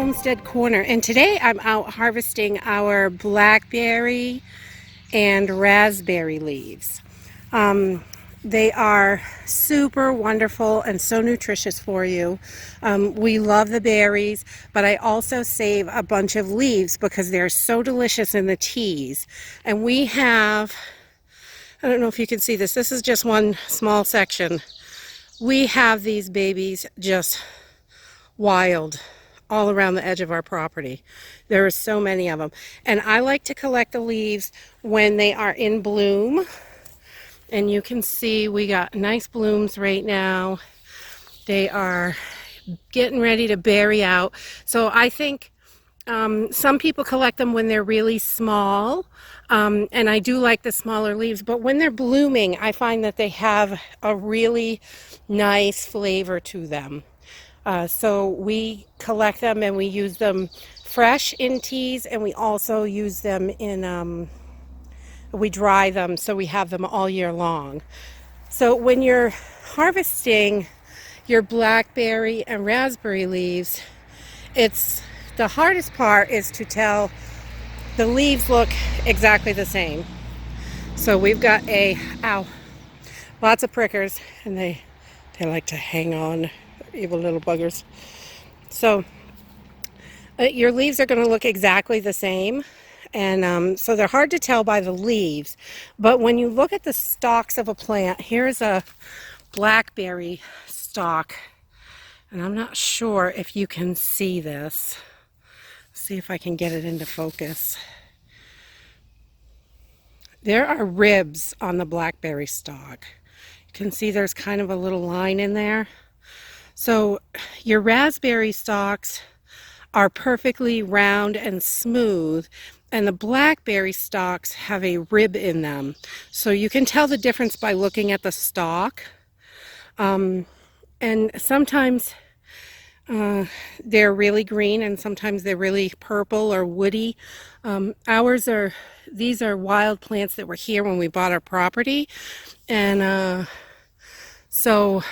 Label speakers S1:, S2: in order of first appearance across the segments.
S1: Homestead Corner, and today I'm out harvesting our blackberry and raspberry leaves. They are super wonderful and so nutritious for you. We love the berries, but I also save a bunch of leaves because they're so delicious in the teas. And we have, I don't know if you can see this, this is just one small section. We have these babies just wild all around the edge of our property. There are so many of them, and I like to collect the leaves when they are in bloom. And you can see we got nice blooms right now. They are getting ready to berry out. So I think some people collect them when they're really small, and I do like the smaller leaves, but when they're blooming I find that they have a really nice flavor to them. So we collect them and we use them fresh in teas, and we also use them in, we dry them so we have them all year long. So when you're harvesting your blackberry and raspberry leaves, the hardest part is to tell the leaves look exactly the same. So we've got lots of prickers, and they like to hang on. Evil little buggers. So your leaves are going to look exactly the same, and so they're hard to tell by the leaves. But when you look at the stalks of a plant, here's a blackberry stalk, and I'm not sure if you can see this. Let's see if I can get it into focus. There are ribs on the blackberry stalk. You can see there's kind of a little line in there. So your raspberry stalks are perfectly round and smooth, and the blackberry stalks have a rib in them. So you can tell the difference by looking at the stalk. And sometimes they're really green, and sometimes they're really purple or woody. These are wild plants that were here when we bought our property, and so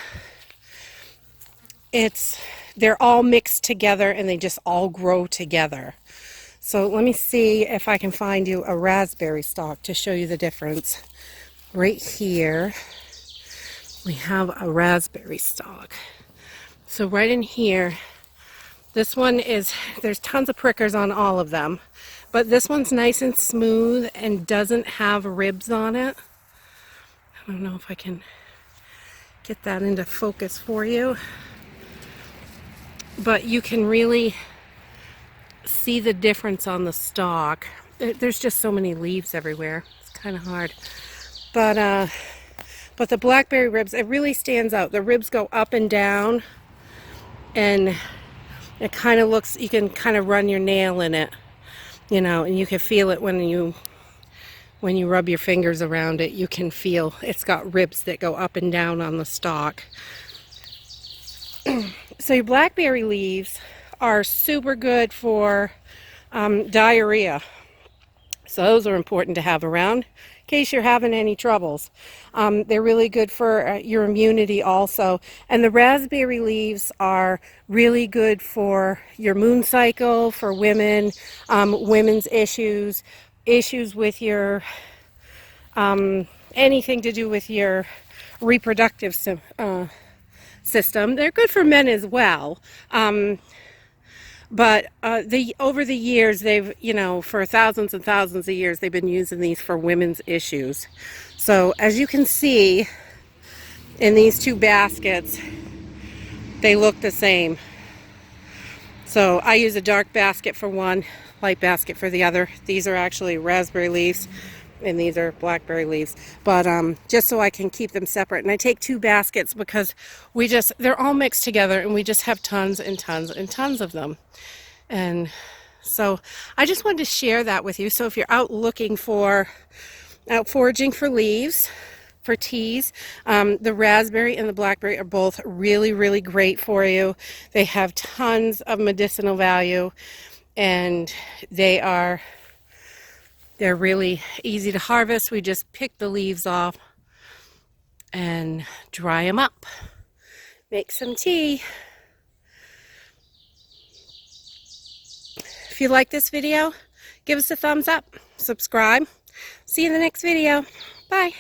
S1: they're all mixed together, and they just all grow together. So let me see if I can find you a raspberry stalk to show you the difference. Right here we have a raspberry stalk. So right in here, this one there's tons of prickers on all of them, but this one's nice and smooth and doesn't have ribs on it. I don't know if I can get that into focus for you, but you can really see the difference on the stalk. There's just so many leaves everywhere. It's kind of hard. But the blackberry ribs, it really stands out. The ribs go up and down, and it kind of looks, you can kind of run your nail in it, you know, and you can feel it when you rub your fingers around it. You can feel it's got ribs that go up and down on the stalk. So your blackberry leaves are super good for diarrhea. So those are important to have around in case you're having any troubles. They're really good for your immunity also. And the raspberry leaves are really good for your moon cycle, for women, women's issues with your, anything to do with your reproductive system. They're good for men as well. But over the years, they've, for thousands and thousands of years, they've been using these for women's issues. So as you can see in these two baskets, they look the same. So I use a dark basket for one, light basket for the other. These are actually raspberry leaves, and these are blackberry leaves, but just so I can keep them separate. And I take two baskets because they're all mixed together, and we just have tons and tons and tons of them. And so I just wanted to share that with you. So if you're out foraging for leaves for teas, the raspberry and the blackberry are both really, really great for you. They have tons of medicinal value, and they're really easy to harvest. We just pick the leaves off and dry them up. Make some tea. If you like this video, give us a thumbs up, subscribe. See you in the next video. Bye.